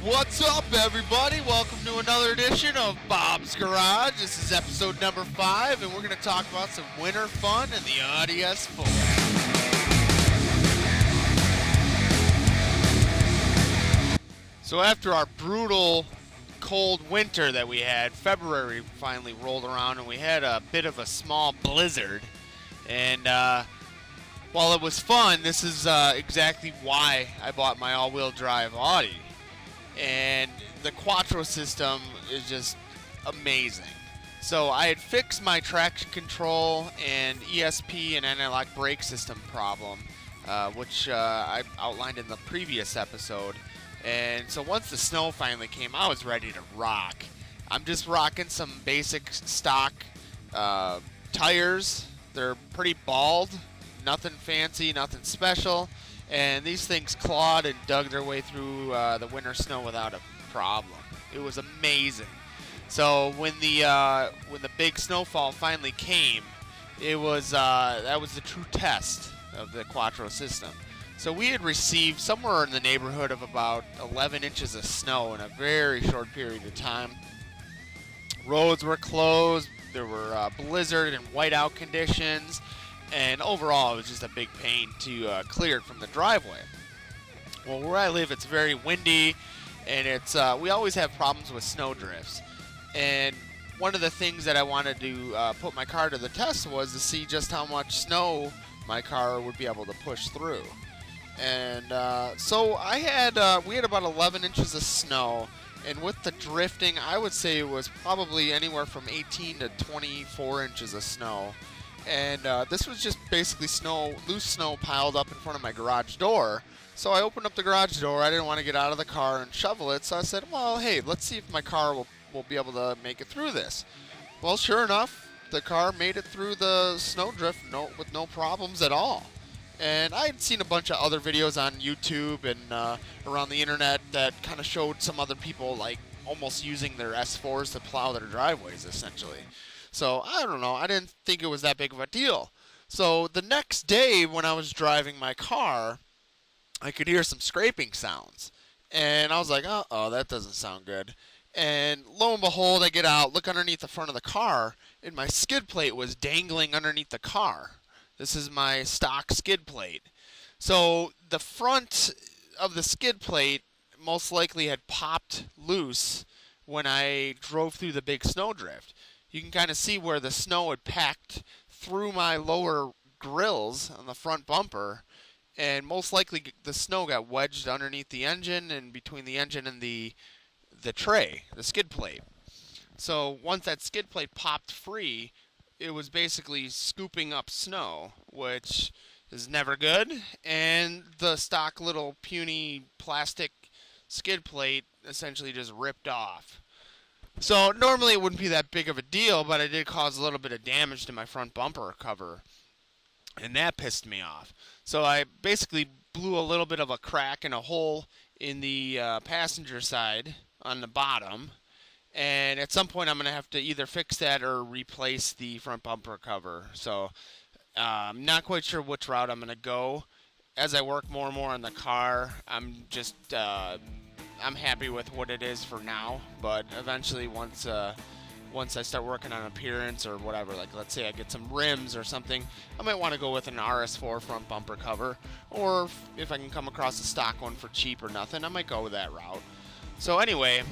What's up, everybody? Welcome to another edition of Bob's Garage. This is episode number 5, and we're going to talk about some winter fun in the Audi S4. So after our brutal cold winter that we had, February finally rolled around, and we had a bit of a small blizzard. And while it was fun, this is exactly why I bought my all-wheel drive Audi. And the Quattro system is just amazing. So I had fixed my traction control and ESP and anti-lock brake system problem, which I outlined in the previous episode. And so once the snow finally came, I was ready to rock. I'm just rocking some basic stock tires. They're pretty bald, nothing fancy, nothing special. And these things clawed and dug their way through the winter snow without a problem. It was amazing. So when the big snowfall finally came, it was that was the true test of the Quattro system. So we had received somewhere in the neighborhood of about 11 inches of snow in a very short period of time. Roads were closed. There were blizzard and whiteout conditions. And overall, it was just a big pain to clear it from the driveway. Well, where I live, it's very windy, and it's we always have problems with snow drifts. And one of the things that I wanted to put my car to the test was to see just how much snow my car would be able to push through. And so we had about 11 inches of snow, and with the drifting, I would say it was probably anywhere from 18 to 24 inches of snow. And this was just basically loose snow piled up in front of my garage door. So I opened up the garage door. I didn't want to get out of the car and shovel it. So I said, well, hey, let's see if my car will be able to make it through this. Well, sure enough, the car made it through the snowdrift with no problems at all. And I had seen a bunch of other videos on YouTube and around the internet that kind of showed some other people like almost using their S4s to plow their driveways, essentially. So, I don't know, I didn't think it was that big of a deal. So, the next day when I was driving my car, I could hear some scraping sounds. And I was like, uh-oh, that doesn't sound good. And lo and behold, I get out, look underneath the front of the car, and my skid plate was dangling underneath the car. This is my stock skid plate. So, the front of the skid plate most likely had popped loose when I drove through the big snowdrift. You can kind of see where the snow had packed through my lower grills on the front bumper, and most likely the snow got wedged underneath the engine and between the engine and the tray, the skid plate. So once that skid plate popped free, it was basically scooping up snow, which is never good, and the stock little puny plastic skid plate essentially just ripped off. So normally it wouldn't be that big of a deal, but it did cause a little bit of damage to my front bumper cover, and that pissed me off. So I basically blew a little bit of a crack and a hole in the passenger side on the bottom, and at some point I'm going to have to either fix that or replace the front bumper cover. So I'm not quite sure which route I'm going to go. As I work more and more on the car, I'm just I'm happy with what it is for now, but eventually once I start working on appearance or whatever, like let's say I get some rims or something, I might want to go with an RS4 front bumper cover, or if I can come across a stock one for cheap or nothing, I might go with that route. So anyway,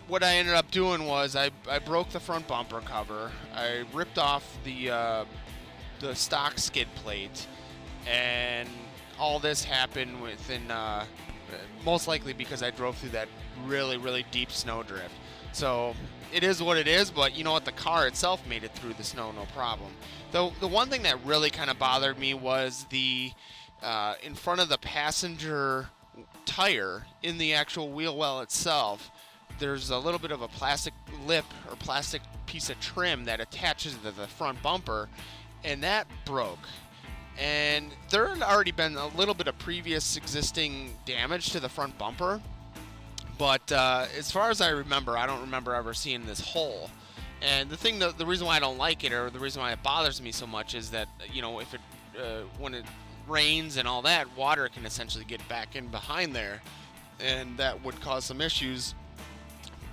what I ended up doing was I broke the front bumper cover, I ripped off the stock skid plate, and all this happened within most likely because I drove through that really, really deep snowdrift. So it is what it is, but you know what? The car itself made it through the snow, no problem. Though the one thing that really kind of bothered me was the in front of the passenger tire in the actual wheel well itself, there's a little bit of a plastic lip or plastic piece of trim that attaches to the front bumper, and that broke. And there had already been a little bit of previous existing damage to the front bumper, but as far as I remember, I don't remember ever seeing this hole. And the reason why I don't like it, or the reason why it bothers me so much, is that, you know, if it when it rains and all that, water can essentially get back in behind there and that would cause some issues,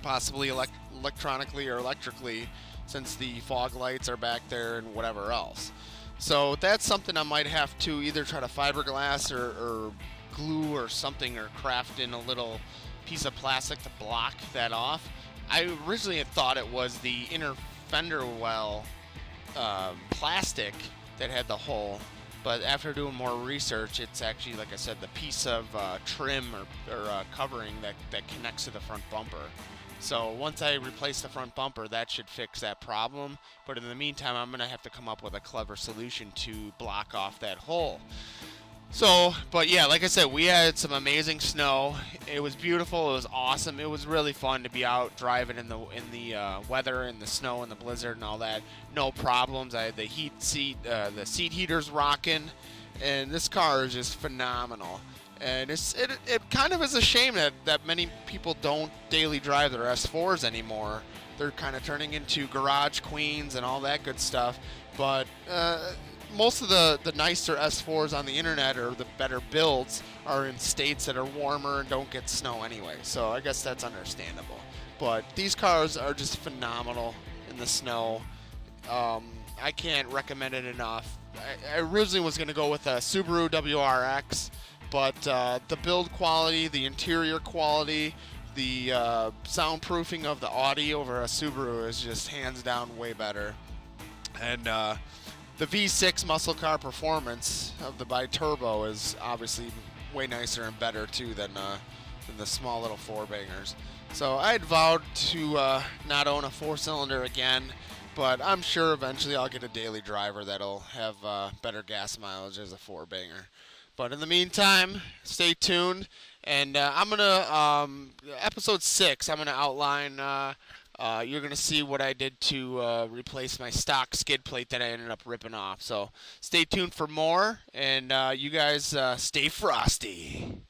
possibly electronically or electrically, since the fog lights are back there and whatever else. So that's something I might have to either try to fiberglass or glue or something, or craft in a little piece of plastic to block that off. I originally had thought it was the inner fender well plastic that had the hole, but after doing more research, it's actually, like I said, the piece of trim or covering that connects to the front bumper. So once I replace the front bumper, that should fix that problem. But in the meantime, I'm going to have to come up with a clever solution to block off that hole. So, but yeah, like I said, we had some amazing snow. It was beautiful. It was awesome. It was really fun to be out driving in the weather and the snow and the blizzard and all that. No problems. I had the the seat heaters rocking, and this car is just phenomenal. And it kind of is a shame that many people don't daily drive their S4s anymore. They're kind of turning into garage queens and all that good stuff. But most of the nicer S4s on the internet, or the better builds, are in states that are warmer and don't get snow anyway. So I guess that's understandable. But these cars are just phenomenal in the snow. I can't recommend it enough. I originally was going to go with a Subaru WRX, but the build quality, the interior quality, the soundproofing of the Audi over a Subaru is just hands down way better. And the V6 muscle car performance of the bi-turbo is obviously way nicer and better too than the small little four-bangers. So I had vowed to not own a four-cylinder again, but I'm sure eventually I'll get a daily driver that'll have better gas mileage as a four-banger. But in the meantime, stay tuned, and I'm gonna episode 6. I'm gonna outline. You're gonna see what I did to replace my stock skid plate that I ended up ripping off. So stay tuned for more, and you guys stay frosty.